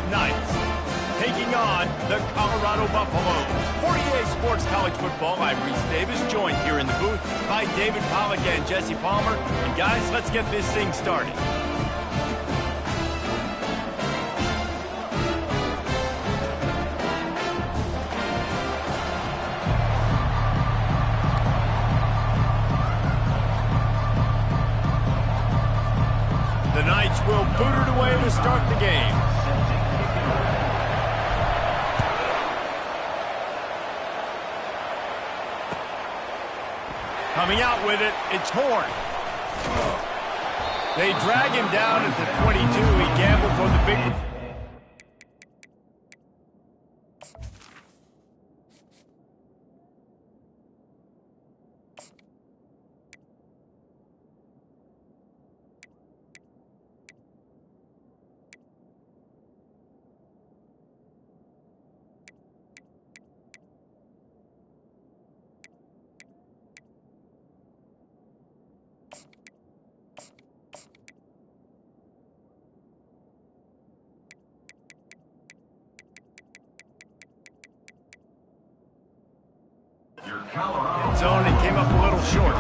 Knights taking on the Colorado Buffaloes. For EA Sports College Football, I'm Reese Davis, joined here in the booth by David Pollack and Jesse Palmer. And guys, let's get this thing started. The Knights will boot it away to start the game. Coming out with it, it's Horn. They drag him down at the 22. He gambled for the big... zone and came up a little short.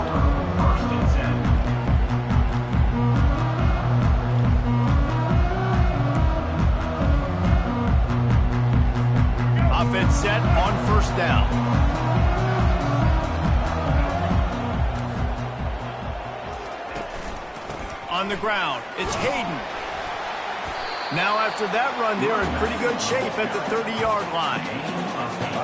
Offense set on first down. On the ground, it's Hayden. Now after that run, they're in pretty good shape at the 30-yard line.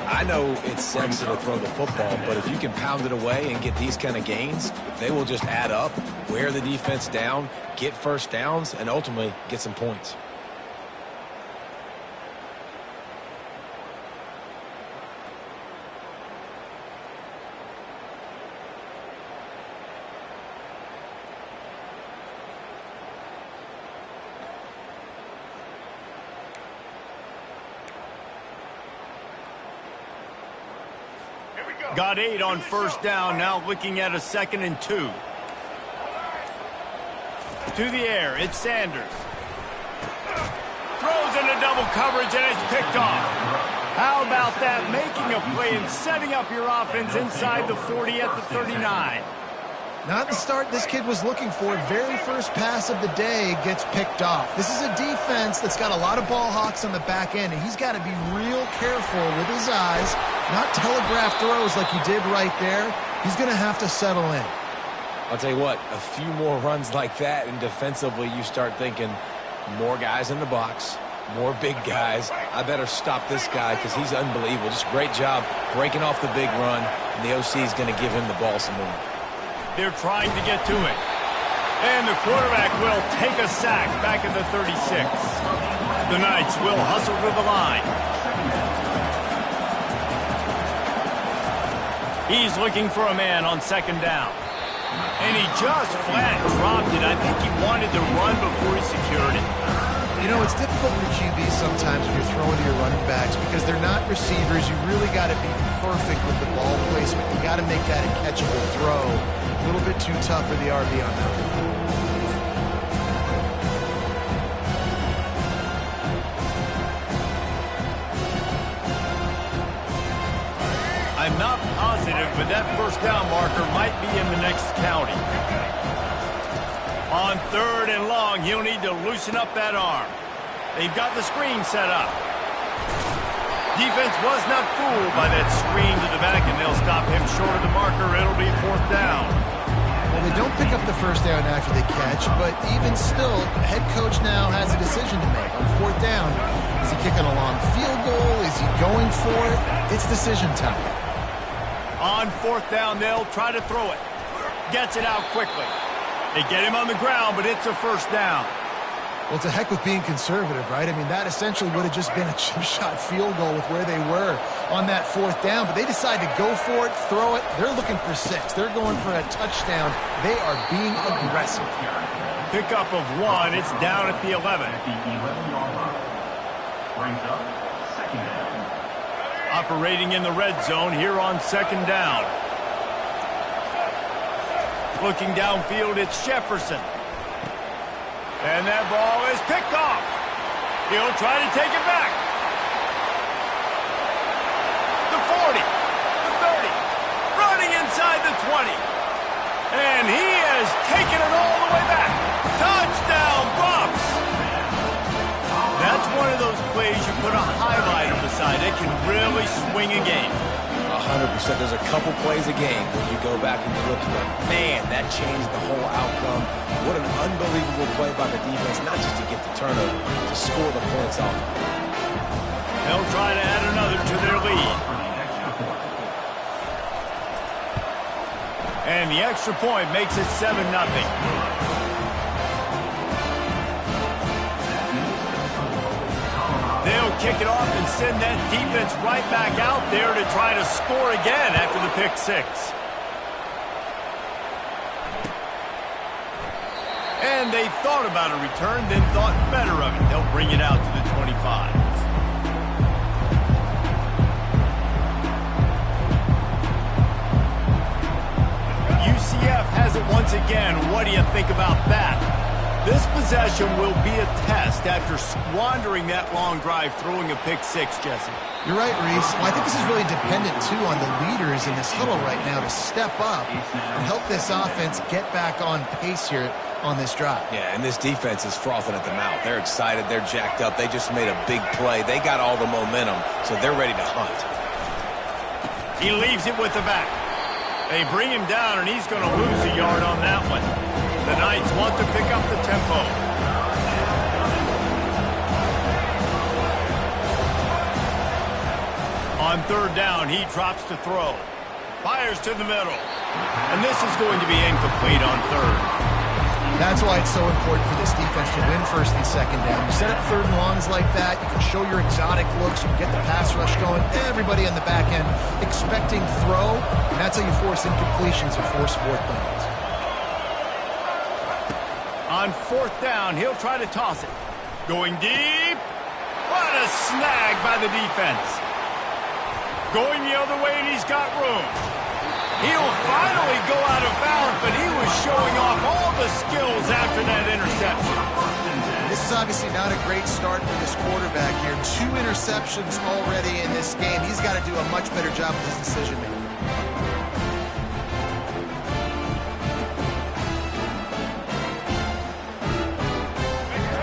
I know it's sexy to throw the football, but if you can pound it away and get these kind of gains, they will just add up, wear the defense down, get first downs, and ultimately get some points. Got 8 on first down, now looking at a 2nd and 2. To the air, it's Sanders. Throws into double coverage and it's picked off. How about that? Making a play and setting up your offense inside the 40 at the 39. Not the start this kid was looking for. Very first pass of the day gets picked off. This is a defense that's got a lot of ball hawks on the back end, and he's got to be real careful with his eyes, not telegraph throws like he did right there. He's going to have to settle in. I'll tell you what, a few more runs like that, and defensively you start thinking more guys in the box, more big guys. I better stop this guy because he's unbelievable. Just great job breaking off the big run, and the OC is going to give him the ball some more. They're trying to get to it. And the quarterback will take a sack back at the 36. The Knights will hustle to the line. He's looking for a man on 2nd down. And he just flat dropped it. I think he wanted to run before he secured it. You know, it's difficult for QBs sometimes when you're throwing to your running backs because they're not receivers. You really got to be perfect with the ball placement. You got to make that a catchable throw. A little bit too tough for the RB on that one. I'm not positive, but that first down marker might be in the next county. On 3rd and long, he'll need to loosen up that arm. They've got the screen set up. Defense was not fooled by that screen to the back, and they'll stop him short of the marker. It'll be 4th down. Well, they don't pick up the first down after they catch, but even still, the head coach now has a decision to make. On 4th down, is he kicking a long field goal? Is he going for it? It's decision time. On 4th down, they'll try to throw it. Gets it out quickly. They get him on the ground, but it's a first down. Well, to heck with being conservative, right? I mean, that essentially would have just been a chip shot field goal with where they were on that 4th down. But they decide to go for it, throw it. They're looking for 6. They're going for a touchdown. They are being aggressive. Pickup of 1. It's down at the 11. Brings up 2nd down. Operating in the red zone here on 2nd down. Looking downfield, it's Jefferson. And that ball is picked off. He'll try to take it back. The 40, the 30, running inside the 20. And he has taken it all the way back. Touchdown, Buffs! That's one of those plays you put a highlighter beside it, can really swing a game. 100%. There's a couple plays a game when you go back and you look like, man, that changed the whole outcome. What an unbelievable play by the defense, not just to get the turnover, to score the points off. They'll try to add another to their lead. And the extra point makes it 7-0. They'll kick it off and send that defense right back out there to try to score again after the pick six. And they thought about a return, then thought better of it. They'll bring it out to the 25. UCF has it once again. What do you think about that? This possession will be a test after squandering that long drive, throwing a pick six, Jesse. You're right, Reese. Well, I think this is really dependent, too, on the leaders in this huddle right now to step up and help this offense get back on pace here on this drive. Yeah, and this defense is frothing at the mouth. They're excited. They're jacked up. They just made a big play. They got all the momentum, so they're ready to hunt. He leaves it with the back. They bring him down, and he's going to lose a yard on that one. The Knights want to pick up the tempo. On third down, he drops to throw. Fires to the middle. And this is going to be incomplete on third. That's why it's so important for this defense to win first and second down. You set up third and longs like that, you can show your exotic looks, you can get the pass rush going, everybody on the back end expecting throw, and that's how you force incompletions or force fourth downs. On fourth down, he'll try to toss it. Going deep. What a snag by the defense. Going the other way, and he's got room. He'll finally go out of bounds, but he was showing off all the skills after that interception. This is obviously not a great start for this quarterback here. 2 interceptions already in this game. He's got to do a much better job with his decision-making.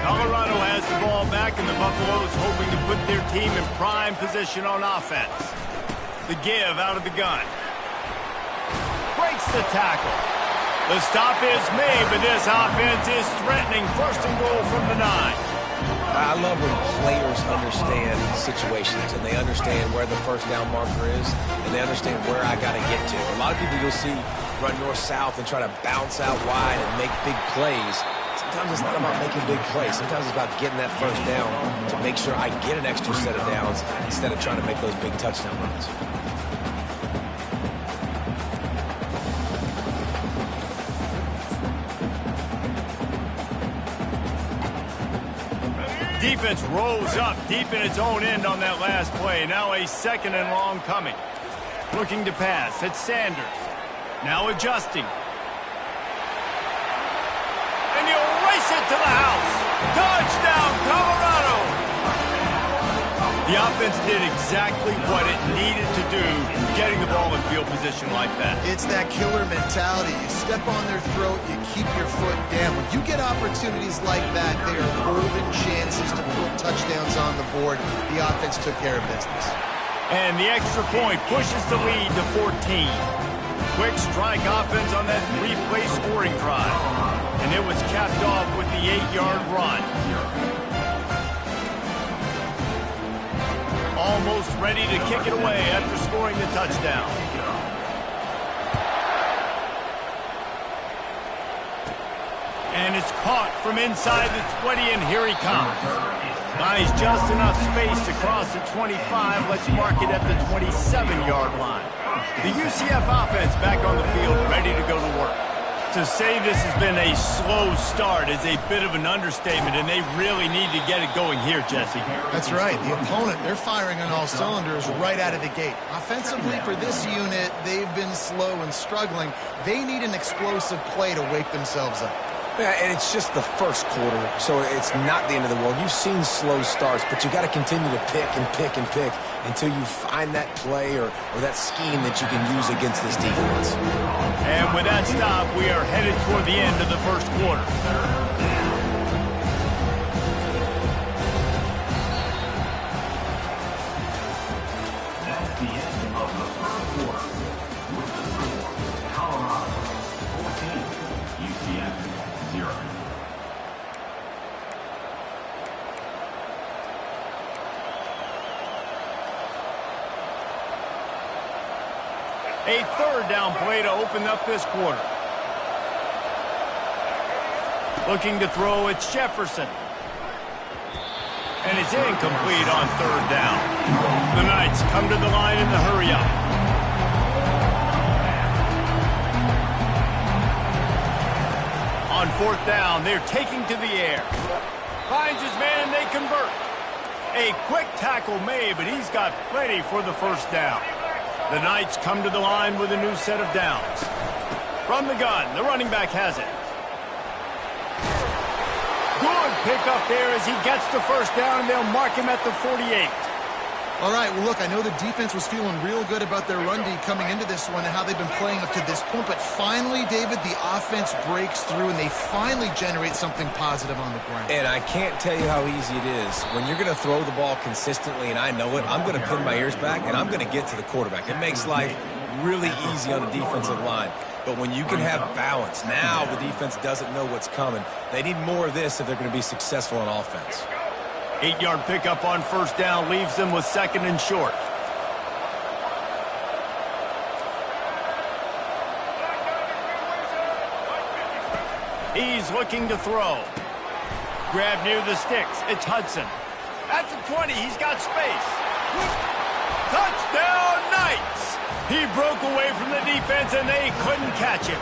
Colorado has the ball back, and the Buffaloes hoping to put their team in prime position on offense. The give out of the gun. Breaks the tackle. The stop is made, but this offense is threatening. First and goal from the 9. I love when players understand situations and they understand where the first down marker is and they understand where I got to get to. A lot of people you'll see run north-south and try to bounce out wide and make big plays. Sometimes it's not about making big plays. Sometimes it's about getting that first down to make sure I get an extra set of downs instead of trying to make those big touchdown runs. Defense rolls up deep in its own end on that last play. Now a second and long coming. Looking to pass. It's Sanders. Now adjusting. And he'll race it to the house. Touchdown, Colorado! The offense did exactly what it needed to do, getting the ball in field position like that. It's that killer mentality. You step on their throat, you keep your foot down. When you get opportunities like that, they are golden chances to put touchdowns on the board. The offense took care of business. And the extra point pushes the lead to 14. Quick strike offense on that 3-play scoring drive. And it was capped off with the 8-yard run. Almost ready to kick it away after scoring the touchdown. And it's caught from inside the 20, and here he comes. Buys just enough space to cross the 25. Let's mark it at the 27-yard line. The UCF offense back on the field, ready to go to work. To say this has been a slow start is a bit of an understatement, and they really need to get it going here, Jesse. That's right. The opponent, they're firing on all cylinders right out of the gate. Offensively, for this unit, they've been slow and struggling. They need an explosive play to wake themselves up. Yeah, and it's just the first quarter, so it's not the end of the world. You've seen slow starts, but you got to continue to pick and pick and pick until you find that play or that scheme that you can use against this defense. And with that stop, we are headed toward the end of the first quarter. That's the end of the first quarter. With the score, Colorado 14, UCF 0. A third down play to open up this quarter. Looking to throw, it's Jefferson. And it's incomplete on third down. The Knights come to the line in the hurry-up. On fourth down, they're taking to the air. Finds his man, and they convert. A quick tackle made, but he's got plenty for the first down. The Knights come to the line with a new set of downs. From the gun, the running back has it. Good pickup there as he gets the first down, and they'll mark him at the 48. All right, well, look, I know the defense was feeling real good about their run D coming into this one and how they've been playing up to this point, but finally, David, the offense breaks through, and they finally generate something positive on the ground. And I can't tell you how easy it is. When you're going to throw the ball consistently, and I know it, I'm going to pin my ears back, and I'm going to get to the quarterback. It makes life really easy on the defensive line. But when you can have balance, now the defense doesn't know what's coming. They need more of this if they're going to be successful on offense. 8-yard pickup on first down leaves them with second and short. He's looking to throw. Grab near the sticks. It's Hudson. At the 20, he's got space. Touchdown, Knights! He broke away from the defense, and they couldn't catch him.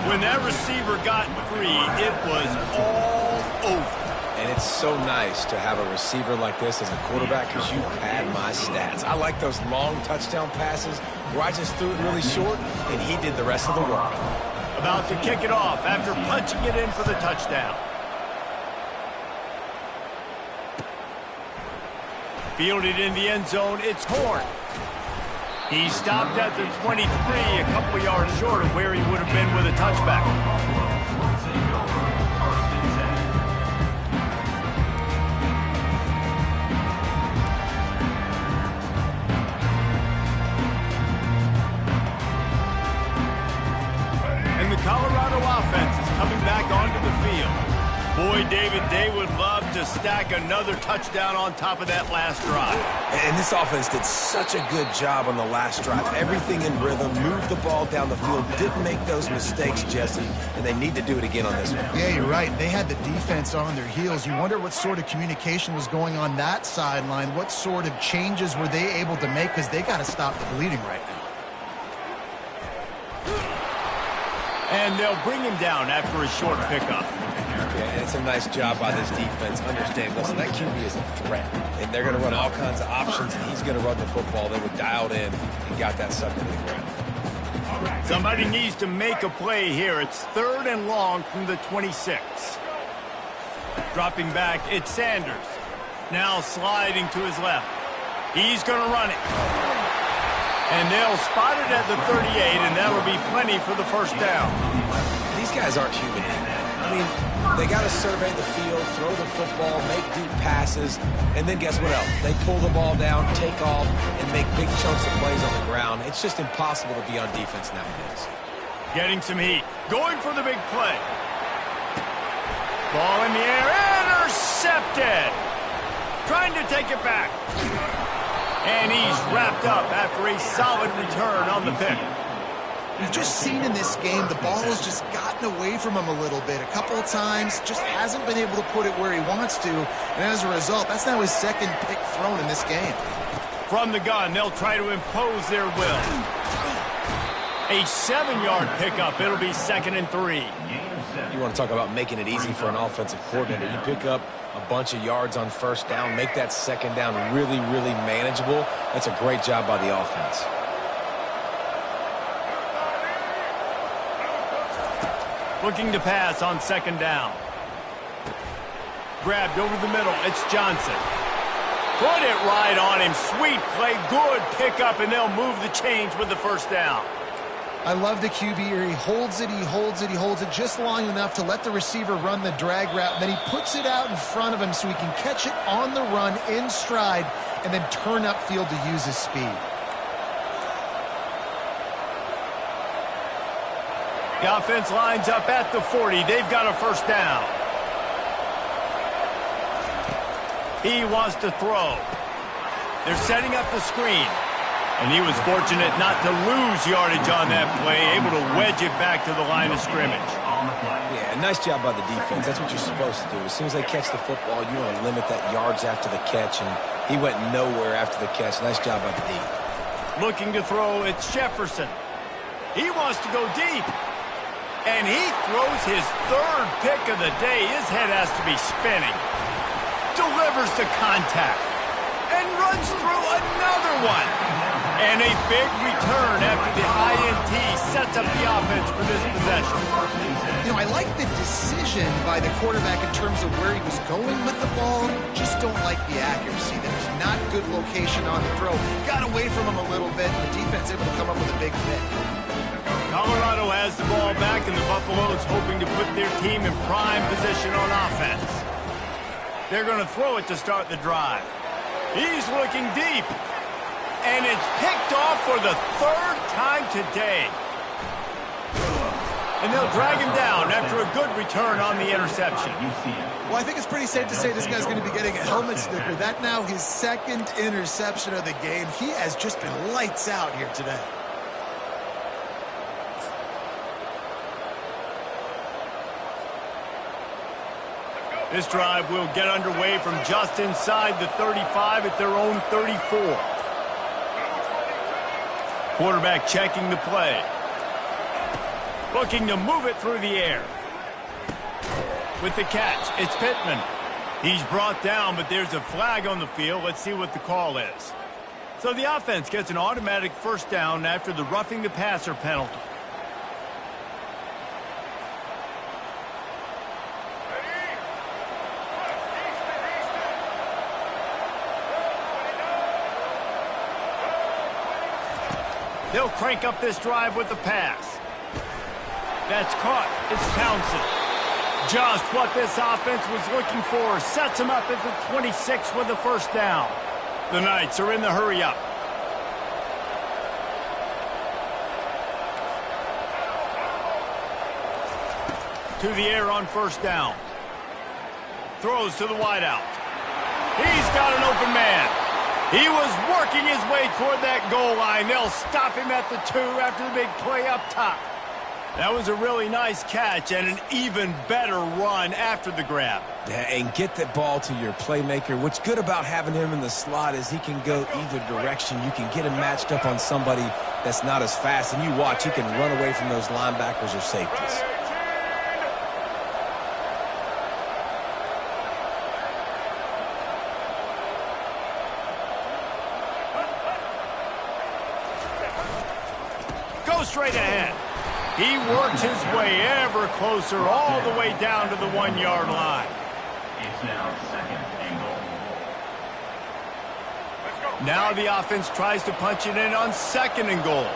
When that receiver got free, it was all over. And it's so nice to have a receiver like this as a quarterback because you pad my stats. I like those long touchdown passes where I just threw it really short, and he did the rest of the work. About to kick it off after punching it in for the touchdown. Fielded in the end zone, it's Horn. He stopped at the 23, a couple of yards short of where he would have been with a touchback. And the Colorado offense is coming back onto the field. Boy, David, they would love to stack another touchdown on top of that last drive. And this offense did such a good job on the last drive. Everything in rhythm, moved the ball down the field, didn't make those mistakes, Jesse, and they need to do it again on this one. Yeah, you're right. They had the defense on their heels. You wonder what sort of communication was going on that sideline. What sort of changes were they able to make, because they got to stop the bleeding right now. And they'll bring him down after a short pickup. Yeah, and it's a nice job by this defense. Understand, listen, that QB is a threat. And they're going to run all kinds of options, and he's going to run the football. They were dialed in and got that sucker to the ground. Somebody needs to make a play here. It's third and long from the 26. Dropping back, it's Sanders. Now sliding to his left. He's going to run it. And they'll spot it at the 38, and that'll be plenty for the first down. These guys aren't human. I mean, they got to survey the field, throw the football, make deep passes, and then guess what else? They pull the ball down, take off, and make big chunks of plays on the ground. It's just impossible to be on defense nowadays. Getting some heat. Going for the big play. Ball in the air. Intercepted. Trying to take it back. And he's wrapped up after a solid return on the pick. We've just seen in this game the ball has just gotten away from him a little bit. A couple of times, just hasn't been able to put it where he wants to. And as a result, that's now his second pick thrown in this game. From the gun, they'll try to impose their will. A 7-yard pickup. It'll be 2nd and 3. You want to talk about making it easy for an offensive coordinator. You pick up a bunch of yards on first down, make that second down really, really manageable. That's a great job by the offense. Looking to pass on second down. Grabbed over the middle. It's Johnson. Put it right on him. Sweet play. Good pickup, and they'll move the chains with the first down. I love the QB here. He holds it, he holds it, he holds it just long enough to let the receiver run the drag route. And then he puts it out in front of him so he can catch it on the run in stride and then turn upfield to use his speed. The offense lines up at the 40. They've got a first down. He wants to throw. They're setting up the screen. And he was fortunate not to lose yardage on that play, able to wedge it back to the line of scrimmage. Yeah, nice job by the defense. That's what you're supposed to do. As soon as they catch the football, you want to limit that yards after the catch, and he went nowhere after the catch. Nice job by the D. Looking to throw, it's Jefferson. He wants to go deep. And he throws his third pick of the day. His head has to be spinning. Delivers the contact. And runs through another one. And a big return after the INT sets up the offense for this possession. You know, I like the decision by the quarterback in terms of where he was going with the ball. Just don't like the accuracy. There's not good location on the throw. Got away from him a little bit, and the defense able to come up with a big hit. Colorado has the ball back, and the Buffaloes hoping to put their team in prime position on offense. They're going to throw it to start the drive. He's looking deep. And it's picked off for the third time today. And they'll drag him down after a good return on the interception. Well, I think it's pretty safe to say this guy's going to be getting a helmet sticker. That now his second interception of the game. He has just been lights out here today. This drive will get underway from just inside the 35 at their own 34. Quarterback checking the play. Looking to move it through the air. With the catch, it's Pittman. He's brought down, but there's a flag on the field. Let's see what the call is. So the offense gets an automatic first down after the roughing the passer penalty. They'll crank up this drive with the pass. That's caught. It's Townsend. Just what this offense was looking for. Sets him up at the 26 with the first down. The Knights are in the hurry-up. To the air on first down. Throws to the wideout. He's got an open man. He was working his way toward that goal line. They'll stop him at the 2 after the big play up top. That was a really nice catch and an even better run after the grab. Yeah, and get that ball to your playmaker. What's good about having him in the slot is he can go either direction. You can get him matched up on somebody that's not as fast. And you watch, he can run away from those linebackers or safeties. Straight ahead. He works his way ever closer all the way down to the 1-yard line. It's now second and goal. Now the offense tries to punch it in on second and goal.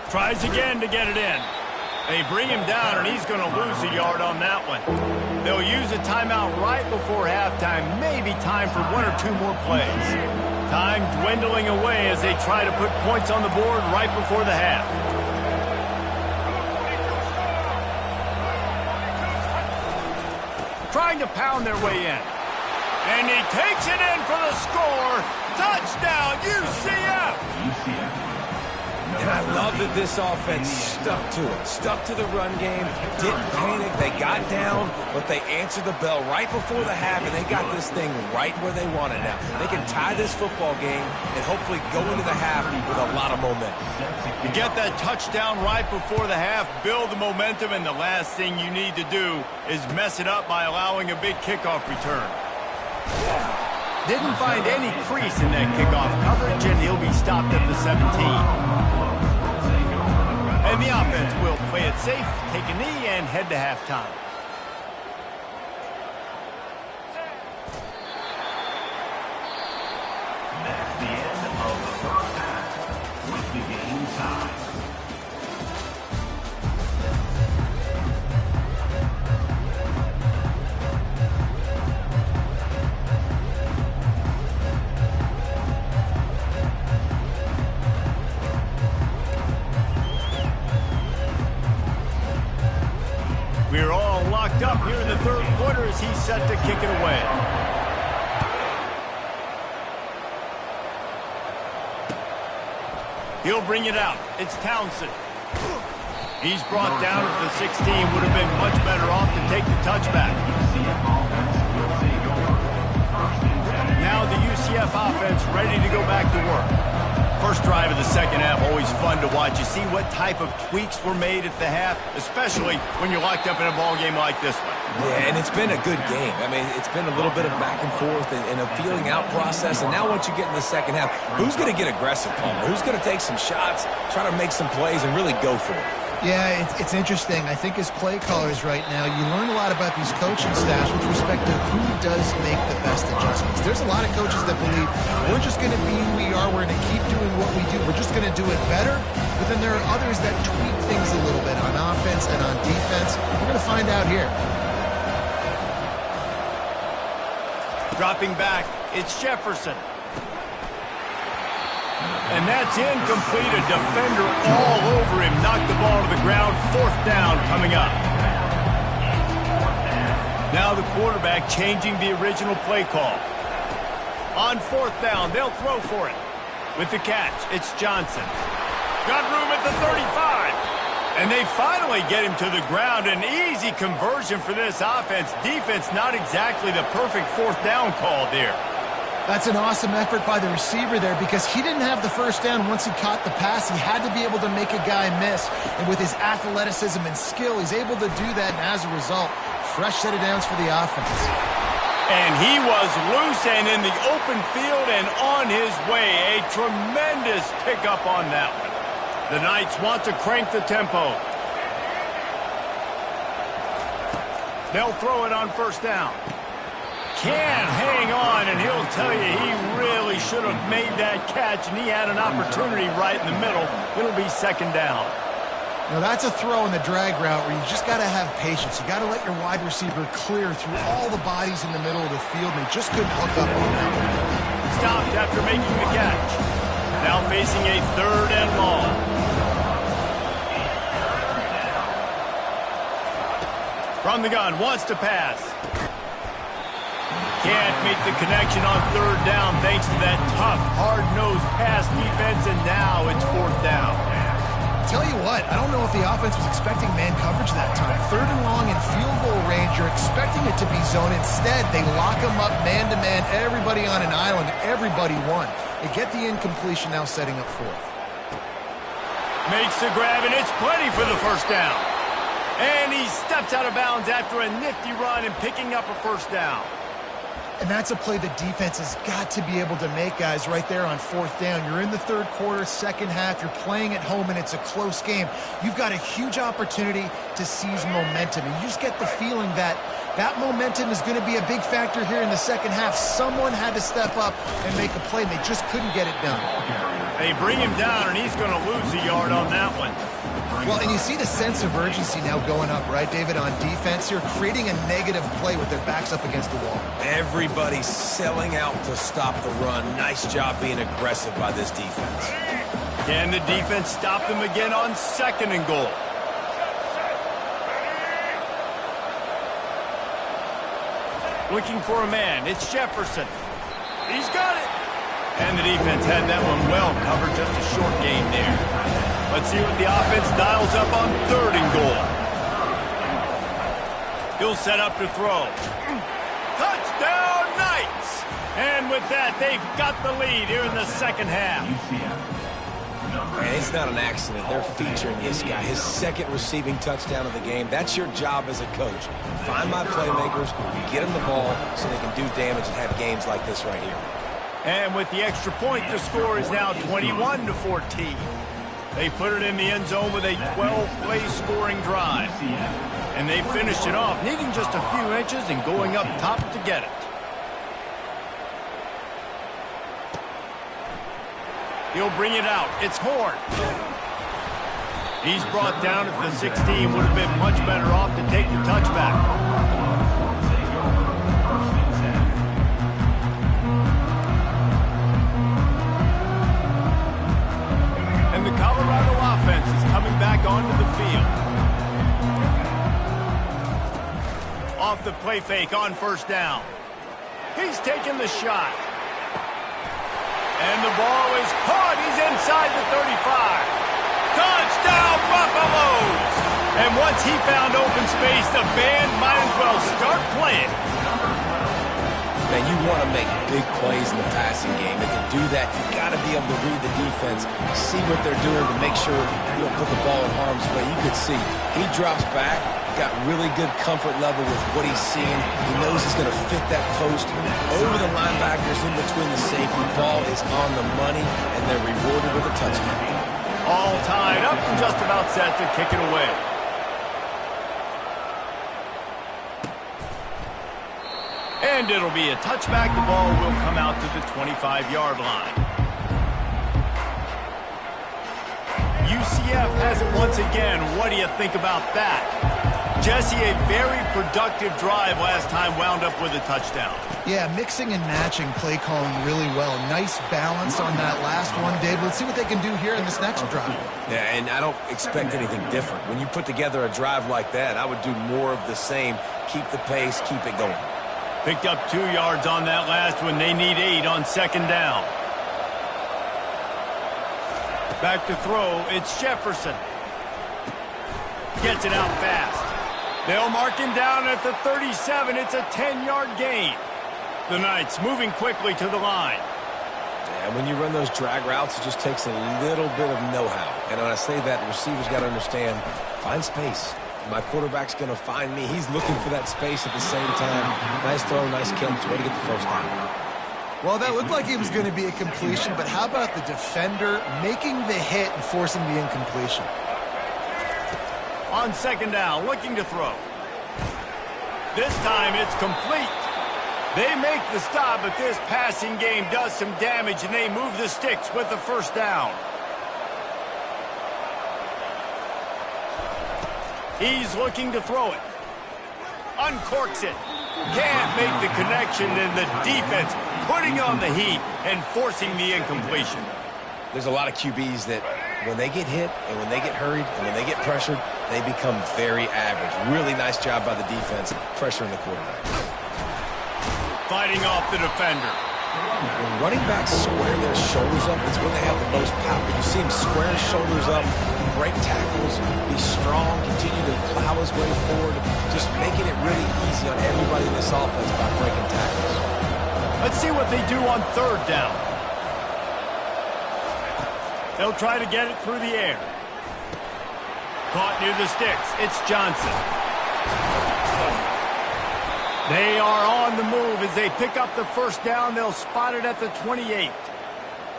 Tries again to get it in. They bring him down, and he's going to lose a yard on that one. They'll use a timeout right before halftime. Maybe time for 1 or 2 more plays. Time dwindling away as they try to put points on the board right before the half. Trying to pound their way in. And he takes it in for the score. Touchdown, UCF! And And I love that this offense stuck to it, stuck to the run game, didn't panic. They got down, but they answered the bell right before the half, and they got this thing right where they want it now. They can tie this football game and hopefully go into the half with a lot of momentum. You get that touchdown right before the half, build the momentum, and the last thing you need to do is mess it up by allowing a big kickoff return. Didn't find any crease in that kickoff coverage, and he'll be stopped at the 17. And the offense will play it safe, take a knee, and head to halftime. That's the end of the first half, with the game tied. We're all locked up here in the third quarter as he's set to kick it away. He'll bring it out. It's Townsend. He's brought down to the 16. Would have been much better off to take the touchback. Now the UCF offense ready to go back to work. First drive of the second half, always fun to watch. You see what type of tweaks were made at the half, especially when you're locked up in a ball game like this one. Yeah, and it's been a good game. I mean, it's been a little bit of back and forth and a feeling out process. And now once you get in the second half, who's going to get aggressive, Palmer? Who's going to take some shots, try to make some plays, and really go for it? Yeah, it's interesting. I think as play callers right now, you learn a lot about these coaching staffs with respect to who does make the best adjustments. There's a lot of coaches that believe we're just going to be who we are. We're going to keep doing what we do. We're just going to do it better. But then there are others that tweak things a little bit on offense and on defense. We're going to find out here. Dropping back, it's Jefferson. And that's incomplete. A defender all over him. Knocked the ball to the ground. Fourth down coming up. Now the quarterback changing the original play call. On fourth down, they'll throw for it. With the catch, it's Johnson. Got room at the 35. And they finally get him to the ground. An easy conversion for this offense. Defense not exactly the perfect fourth down call there. That's an awesome effort by the receiver there because he didn't have the first down once he caught the pass. He had to be able to make a guy miss. And with his athleticism and skill, he's able to do that. And as a result, fresh set of downs for the offense. And he was loose and in the open field and on his way. A tremendous pickup on that one. The Knights want to crank the tempo. They'll throw it on first down. Can hang on, and he'll tell you he really should have made that catch, and he had an opportunity right in the middle. It'll be second down. Now that's a throw in the drag route where you just got to have patience. You got to let your wide receiver clear through all the bodies in the middle of the field, and he just couldn't hook up on that one. Stopped after making the catch. Now facing a third and long. From the gun, wants to pass. Can't make the connection on third down thanks to that tough, hard-nosed pass defense, and now it's fourth down. Tell you what, I don't know if the offense was expecting man coverage that time. Third and long in field goal range, you're expecting it to be zone. Instead, they lock them up man-to-man, everybody on an island, everybody won. They get the incompletion, now setting up fourth. Makes the grab, and it's plenty for the first down. And he steps out of bounds after a nifty run and picking up a first down. And that's a play the defense has got to be able to make, guys, right there on fourth down. You're in the third quarter, second half. You're playing at home, and it's a close game. You've got a huge opportunity to seize momentum. And you just get the feeling that that momentum is going to be a big factor here in the second half. Someone had to step up and make a play, and they just couldn't get it done. They bring him down, and he's going to lose a yard on that one. Well, and you see the sense of urgency now going up, right, David, on defense here, creating a negative play with their backs up against the wall. Everybody's selling out to stop the run. Nice job being aggressive by this defense. Can the defense stop them again on second and goal? Looking for a man. It's Jefferson. He's got it. And the defense had that one well covered. Just a short game there. Let's see what the offense dials up on 3rd and goal. He'll set up to throw. Touchdown, Knights! And with that, they've got the lead here in the second half. Man, it's not an accident. They're featuring this guy, his 2nd receiving touchdown of the game. That's your job as a coach. Find my playmakers, get them the ball so they can do damage and have games like this right here. And with the extra point, the score is now 21-14. They put it in the end zone with a 12-play scoring drive. And they finished it off, needing just a few inches and going up top to get it. He'll bring it out. It's Horn. He's brought down at the 16. Would have been much better off to take the touchback. And the Colorado offense is coming back onto the field. Off the play fake on 1st down. He's taking the shot. And the ball is caught. He's inside the 35. Touchdown, Buffaloes! And once he found open space, the band might as well start playing. Man, you want to make big plays in the passing game. And to do that, you got to be able to read the defense, see what they're doing to make sure you don't put the ball in harm's way. You could see he drops back, got really good comfort level with what he's seeing. He knows he's going to fit that post over the linebackers in between the safety. Ball is on the money, and they're rewarded with a touchdown. All tied up and just about set to kick it away. And it'll be a touchback. The ball will come out to the 25-yard line. UCF has it once again. What do you think about that? Jesse, a very productive drive last time, wound up with a touchdown. Yeah, mixing and matching play calling really well. Nice balance on that last one, Dave. Let's see what they can do here in this next drive. Yeah, and I don't expect anything different. When you put together a drive like that, I would do more of the same. Keep the pace, keep it going. Picked up 2 yards on that last one. They need 8 on 2nd down. Back to throw. It's Jefferson. Gets it out fast. They'll mark him down at the 37. It's a 10-yard gain. The Knights moving quickly to the line. Yeah, when you run those drag routes, it just takes a little bit of know-how. And when I say that, the receivers got to understand, find space. My quarterback's going to find me. He's looking for that space at the same time. Nice throw, nice catch. Way to get the first down. Well, that looked like it was going to be a completion, but how about the defender making the hit and forcing the incompletion? On 2nd down, looking to throw. This time it's complete. They make the stop, but this passing game does some damage, and they move the sticks with the 1st down. He's looking to throw it. Uncorks it. Can't make the connection, and the defense putting on the heat and forcing the incompletion. There's a lot of QBs that when they get hit and when they get hurried and when they get pressured, they become very average. Really nice job by the defense pressuring the quarterback. Fighting off the defender. When running backs square their shoulders up, it's when they have the most power. You see him square his shoulders up, break tackles, be strong, continue to plow his way forward, just making it really easy on everybody in this offense by breaking tackles. Let's see what they do on 3rd down. They'll try to get it through the air. Caught near the sticks. It's Johnson. They are on the move as they pick up the 1st down. They'll spot it at the 28.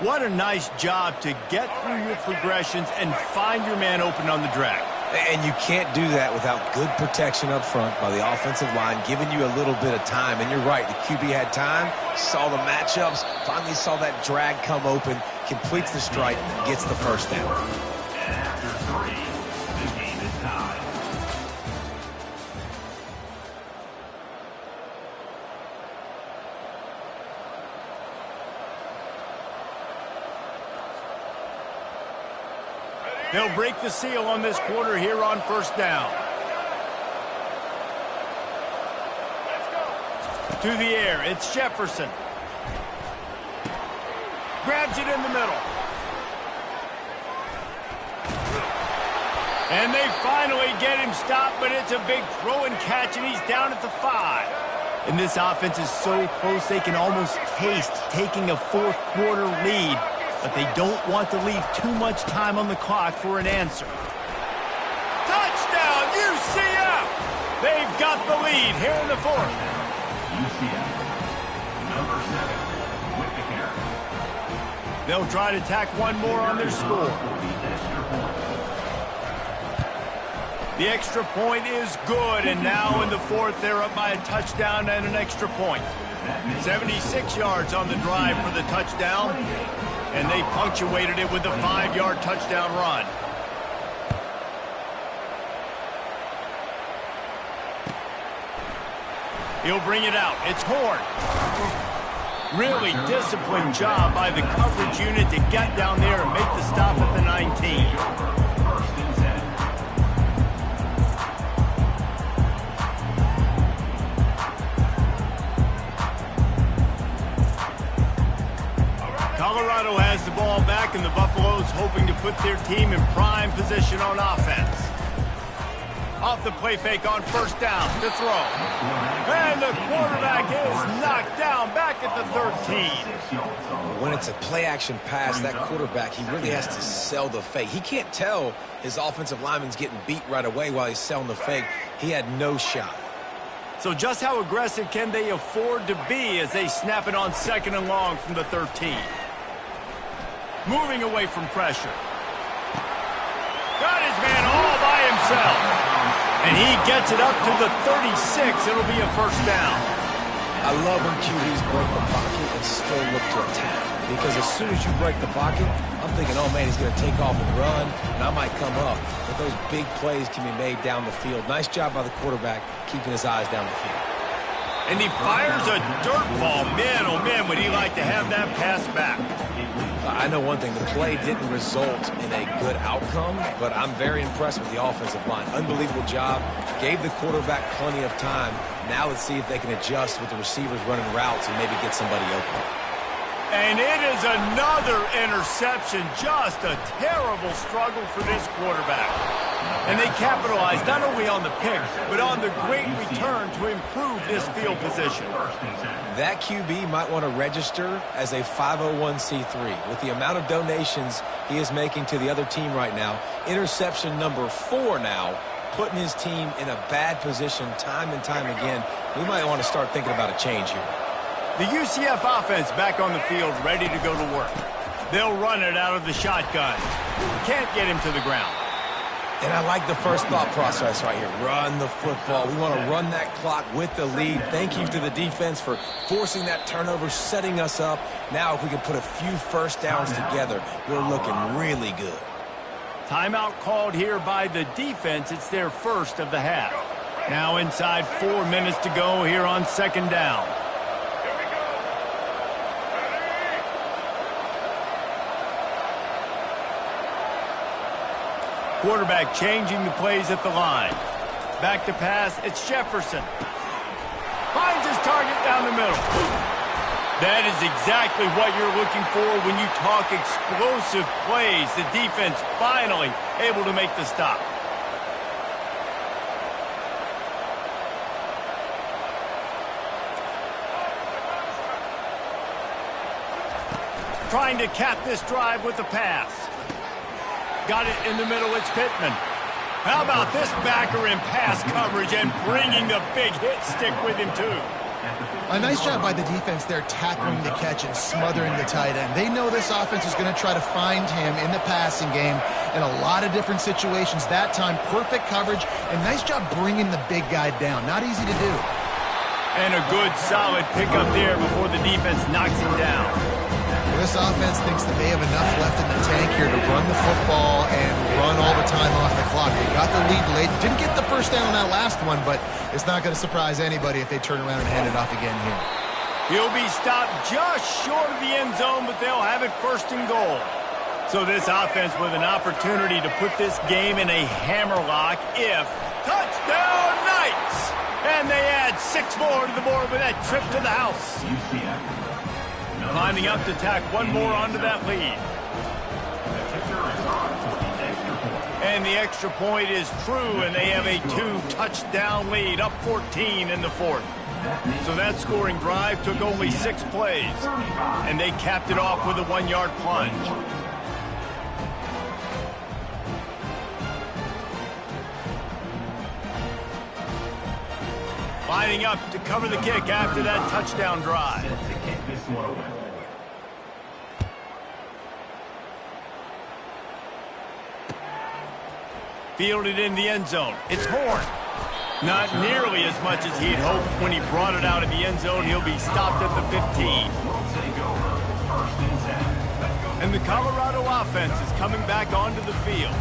What a nice job to get through your progressions and find your man open on the drag. And you can't do that without good protection up front by the offensive line, giving you a little bit of time. And you're right, the QB had time, saw the matchups, finally saw that drag come open, completes the strike, gets the 1st down. After 3, the game is tied. They'll break the seal on this quarter here on 1st down. To the air, it's Jefferson. Grabs it in the middle. And they finally get him stopped, but it's a big throw and catch, and he's down at the 5. And this offense is so close they can almost taste taking a fourth quarter lead, but they don't want to leave too much time on the clock for an answer. Touchdown, UCF! They've got the lead here in the fourth. UCF, number 7, with the carry. They'll try to tack one more on their score. The extra point is good, and now in the fourth, they're up by a touchdown and an extra point. 76 yards on the drive for the touchdown, and they punctuated it with a 5-yard touchdown run. He'll bring it out. It's Horn. Really disciplined job by the coverage unit to get down there and make the stop at the 19. Colorado has the ball back, and the Buffaloes hoping to put their team in prime position on offense. Off the play fake on first down to throw. And the quarterback is knocked down back at the 13. When it's a play-action pass, that quarterback, he really has to sell the fake. He can't tell his offensive lineman's getting beat right away while he's selling the fake. He had no shot. So just how aggressive can they afford to be as they snap it on second and long from the 13? Moving away from pressure. Got his man all by himself. And he gets it up to the 36. It'll be a first down. I love when QBs break the pocket and still look to attack. Because as soon as you break the pocket, I'm thinking, oh man, he's going to take off and run, and I might come up. But those big plays can be made down the field. Nice job by the quarterback keeping his eyes down the field. And he fires a dirt ball. Man, oh man, would he like to have that pass back. I know one thing, the play didn't result in a good outcome, but I'm very impressed with the offensive line. Unbelievable job. Gave the quarterback plenty of time. Now let's see if they can adjust with the receivers running routes and maybe get somebody open. And it is another interception. Just a terrible struggle for this quarterback. And they capitalized not only on the pick, but on the great return to improve this field position. That QB might want to register as a 501c3. With the amount of donations he is making to the other team right now, interception number 4 now, putting his team in a bad position time and time again. We might want to start thinking about a change here. The UCF offense back on the field, ready to go to work. They'll run it out of the shotgun. Can't get him to the ground. And I like the first thought process right here. Run the football. We want to run that clock with the lead. Thank you to the defense for forcing that turnover, setting us up. Now if we can put a few first downs together, we're looking really good. Timeout called here by the defense. It's their first of the half. Now inside 4 minutes to go here on second down. Quarterback changing the plays at the line. Back to pass, it's Jefferson. Finds his target down the middle. That is exactly what you're looking for when you talk explosive plays. The defense finally able to make the stop. Trying to cap this drive with the pass. Got it in the middle, it's Pittman. How about this backer in pass coverage and bringing the big hit stick with him too. A nice job by the defense there, tackling the catch and smothering the tight end. They know this offense is going to try to find him in the passing game in a lot of different situations. That time, perfect coverage, and nice job bringing the big guy down. Not easy to do. And a good, solid pickup there before the defense knocks him down. This offense thinks that they have enough left in the tank here to run the football and run all the time off the clock. They got the lead late. Didn't get the first down on that last one, but it's not going to surprise anybody if they turn around and hand it off again here. He'll be stopped just short of the end zone, but they'll have it first and goal. So this offense with an opportunity to put this game in a hammerlock if touchdown Knights! And they add 6 more to the board with that trip to the house. Climbing up to tack one more onto that lead. And the extra point is true, and they have a 2-touchdown lead, up 14 in the fourth. So that scoring drive took only 6 plays, and they capped it off with a 1-yard plunge. Lining up to cover the kick after that touchdown drive. Fielded in the end zone. It's Horn. Not nearly as much as he'd hoped. When he brought it out of the end zone, he'll be stopped at the 15. And the Colorado offense is coming back onto the field.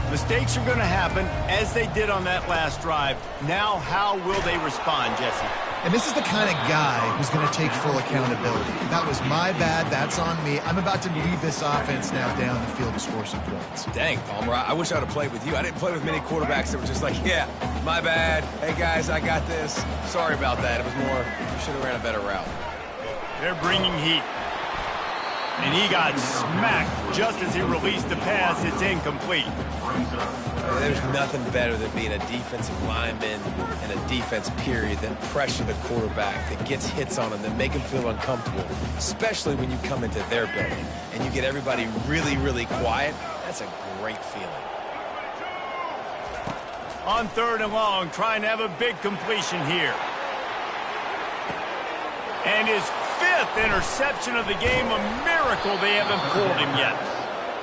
Mistakes are going to happen, as they did on that last drive. Now, how will they respond, Jesse? And this is the kind of guy who's going to take full accountability. That was my bad. That's on me. I'm about to lead this offense now down the field to score some points. Dang, Palmer, I wish I would have played with you. I didn't play with many quarterbacks that were just like, yeah, my bad. Hey, guys, I got this. Sorry about that. It was more, you should have ran a better route. They're bringing heat. And he got smacked just as he released the pass. It's incomplete. There's nothing better than being a defensive lineman and a defense period than pressure the quarterback that gets hits on him that make him feel uncomfortable, especially when you come into their building and you get everybody really, really quiet. That's a great feeling. On 3rd and long, trying to have a big completion here. And his 5th interception of the game, a miracle they haven't pulled him yet.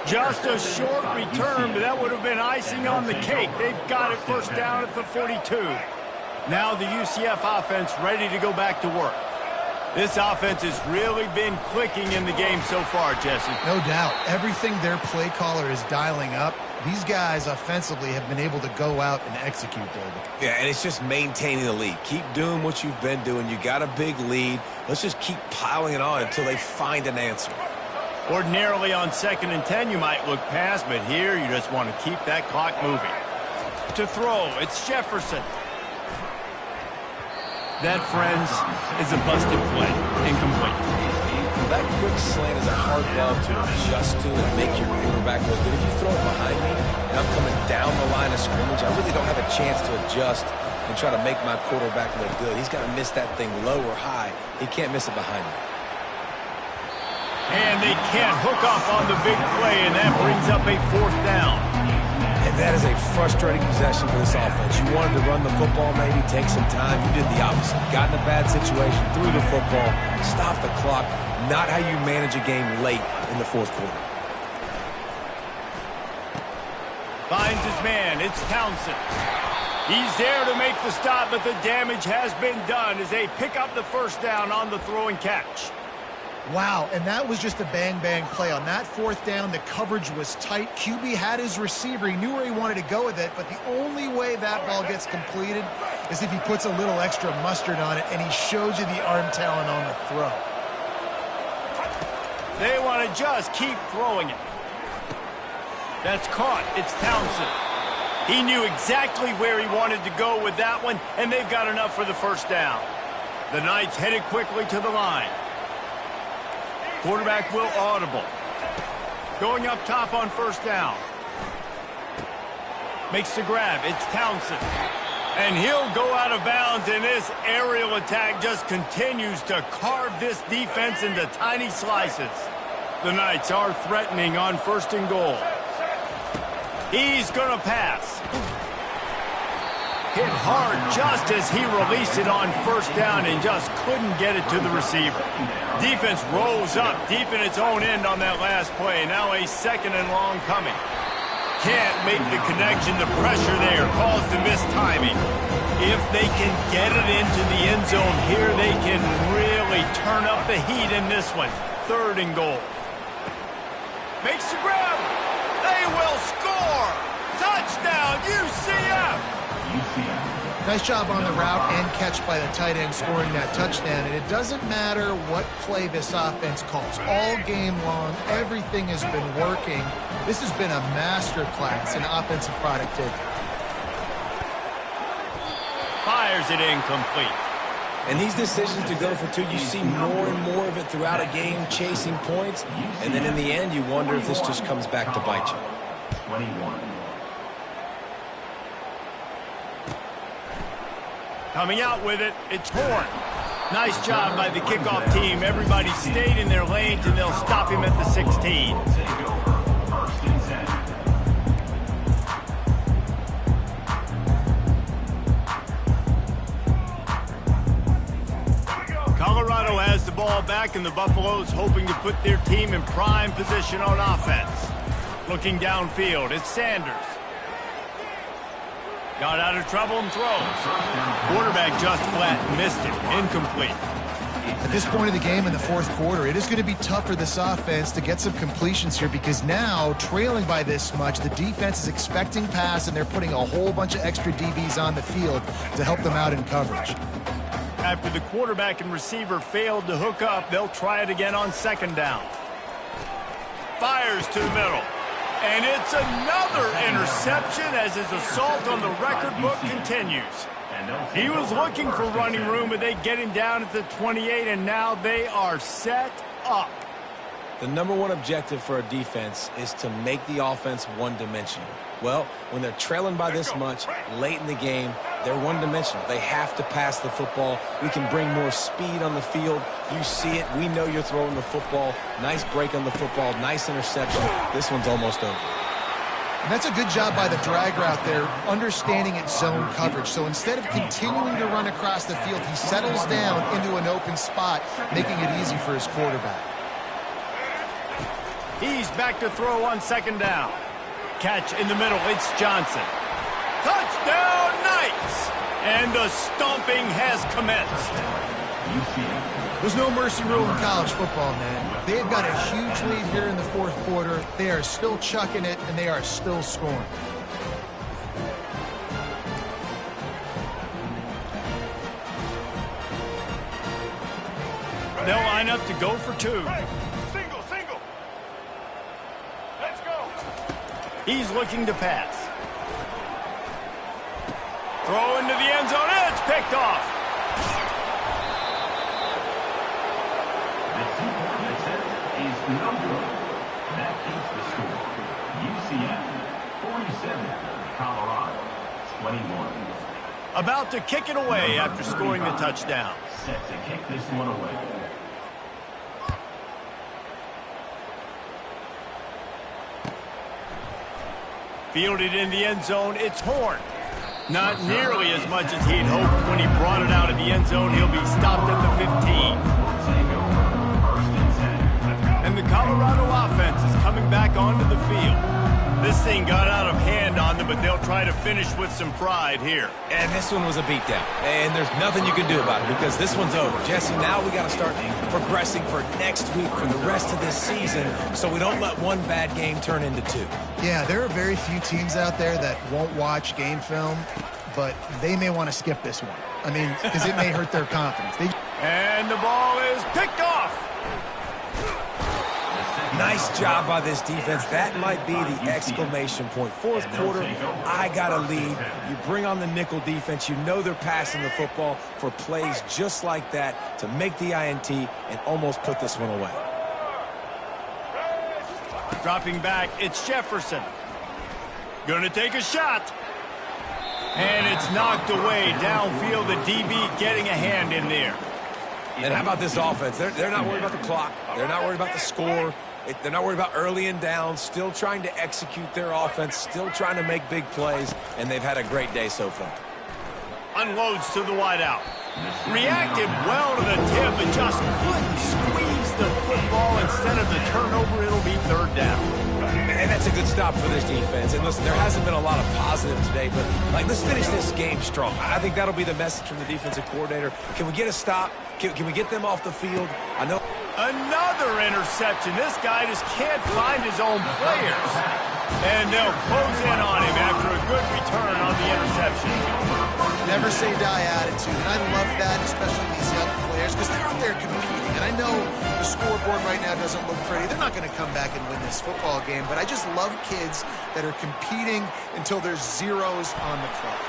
Just a short return, but that would have been icing on the cake. They've got it first down at the 42. Now the UCF offense ready to go back to work. This offense has really been clicking in the game so far, Jesse. No doubt. Everything their play caller is dialing up, these guys offensively have been able to go out and execute, David. Yeah, and it's just maintaining the lead. Keep doing what you've been doing. You got a big lead. Let's just keep piling it on until they find an answer. Ordinarily on 2nd and 10, you might look past, but here you just want to keep that clock moving. To throw, it's Jefferson. That, friends, is a busted play. Incomplete. That quick slant is a hard ball to adjust to and make your quarterback look good. If you throw it behind me and I'm coming down the line of scrimmage, I really don't have a chance to adjust and try to make my quarterback look good. He's got to miss that thing low or high. He can't miss it behind me. And they can't hook up on the big play, and that brings up a 4th down. And that is a frustrating possession for this offense. You wanted to run the football, maybe take some time. You did the opposite. Got in a bad situation, threw the football, stopped the clock. Not how you manage a game late in the 4th quarter. Finds his man. It's Townsend. He's there to make the stop, but the damage has been done as they pick up the first down on the throw and catch. Wow, and that was just a bang-bang play. On that 4th down, the coverage was tight. QB had his receiver. He knew where he wanted to go with it, but the only way that ball gets completed is if he puts a little extra mustard on it, and he shows you the arm talent on the throw. They want to just keep throwing it. That's caught. It's Townsend. He knew exactly where he wanted to go with that one, and they've got enough for the first down. The Knights headed quickly to the line. Quarterback will audible. Going up top on first down. Makes the grab. It's Townsend. And he'll go out of bounds, and this aerial attack just continues to carve this defense into tiny slices. The Knights are threatening on 1st and goal. He's going to pass. Hit hard just as he released it on first down and just couldn't get it to the receiver. Defense rose up deep in its own end on that last play. Now a 2nd and long coming. Can't make the connection. The pressure there caused the missed timing. If they can get it into the end zone here, they can really turn up the heat in this one. 3rd and goal. Makes the grab. They will score. Touchdown, UCF. Nice job on the route and catch by the tight end scoring that touchdown. And it doesn't matter what play this offense calls. All game long, everything has been working. This has been a masterclass in offensive productivity. Fires it incomplete. And these decisions to go for 2, you see more and more of it throughout a game, chasing points. And then in the end, you wonder if this just comes back to bite you. 21. Coming out with it, it's Horn. Nice job by the kickoff team. Everybody stayed in their lanes, and they'll stop him at the 16. Colorado has the ball back, and the Buffaloes hoping to put their team in prime position on offense. Looking downfield, it's Sanders. Got out of trouble and throws. Quarterback just flat, missed it, incomplete. At this point of the game in the fourth quarter, it is going to be tough for this offense to get some completions here because now, trailing by this much, the defense is expecting pass, and they're putting a whole bunch of extra DBs on the field to help them out in coverage. After the quarterback and receiver failed to hook up, they'll try it again on second down. Fires to the middle. And it's another interception as his assault on the record book continues. He was looking for running room, but they get him down at the 28, and now they are set up. The number one objective for a defense is to make the offense one-dimensional. Well, when they're trailing by this much late in the game, they're one-dimensional. They have to pass the football. We can bring more speed on the field. You see it. We know you're throwing the football. Nice break on the football. Nice interception. This one's almost over. And that's a good job by the drag route there, understanding its zone coverage. So instead of continuing to run across the field, he settles down into an open spot, making it easy for his quarterback. He's back to throw on second down. Catch in the middle. It's Johnson. Touchdown, Knights! And the stomping has commenced. There's no mercy rule in college football, man. They've got a huge lead here in the fourth quarter. They are still chucking it, and they are still scoring. They'll line up to go for two. Single. Let's go. He's looking to pass. Throw into the end zone. It's picked off. The two-point attempt is no good. That keeps the score. UCF 47, Colorado 21. About to kick it away after scoring the touchdown. Set to kick this one away. Fielded in the end zone, it's Horn. Not nearly as much as he'd hoped when he brought it out of the end zone. He'll be stopped at the 15. And the Colorado offense is coming back onto the field. This thing got out of hand on them, but they'll try to finish with some pride here. And this one was a beatdown. And there's nothing you can do about it because this one's over. Jesse, now we got to start progressing for next week for the rest of this season so we don't let one bad game turn into two. Yeah, there are very few teams out there that won't watch game film, but they may want to skip this one. I mean, because it may hurt their confidence. And the ball is picked off. Nice job by this defense. That might be the exclamation point. Fourth quarter, I got a lead. You bring on the nickel defense. You know they're passing the football for plays just like that to make the INT and almost put this one away. Dropping back, it's Jefferson. Going to take a shot. And it's knocked away downfield. The DB getting a hand in there. And how about this offense? They're not worried about the clock. They're not worried about the score. They're not worried about early and down. Still trying to execute their offense. Still trying to make big plays. And they've had a great day so far. Unloads to the wideout. Reacted well to the tip, but just couldn't squeeze the football. Instead of the turnover, it'll be third down. And that's a good stop for this defense. And listen, there hasn't been a lot of positive today, but let's finish this game strong. I think that'll be the message from the defensive coordinator. Can we get a stop? Can we get them off the field? I know. Another interception. This guy just can't find his own players. And they'll close in on him after a good return on the interception. Never say die attitude, and I love that, especially these young players, because they're out there competing. And I know the scoreboard right now doesn't look pretty. They're not going to come back and win this football game, but I just love kids that are competing until there's zeros on the clock.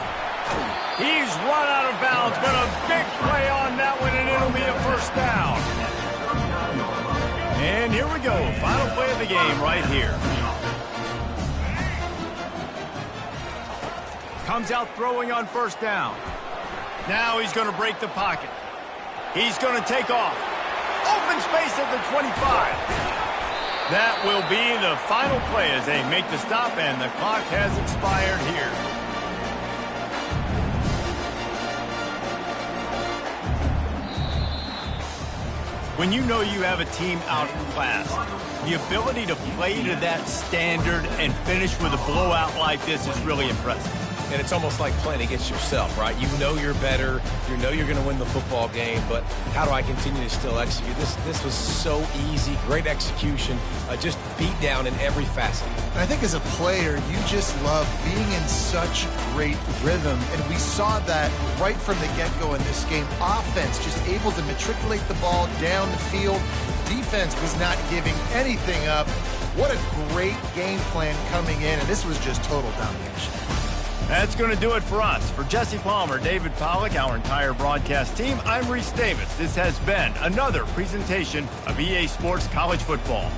He's run out of bounds, but a big play on that one, and it'll be a first down. And here we go. Final play of the game right here. Comes out throwing on first down. Now he's going to break the pocket. He's going to take off. Open space at the 25. That will be the final play as they make the stop, and the clock has expired here. When you know you have a team outclassed, the ability to play to that standard and finish with a blowout like this is really impressive. And it's almost like playing against yourself, right? You know you're better. You know you're going to win the football game, but how do I continue to still execute? This was so easy. Great execution. Just beat down in every facet. And I think as a player, you just love being in such great rhythm. And we saw that right from the get-go in this game. Offense just able to matriculate the ball down the field. Defense was not giving anything up. What a great game plan coming in, and this was just total domination. That's going to do it for us. For Jesse Palmer, David Pollack, our entire broadcast team, I'm Reese Davis. This has been another presentation of EA Sports College Football.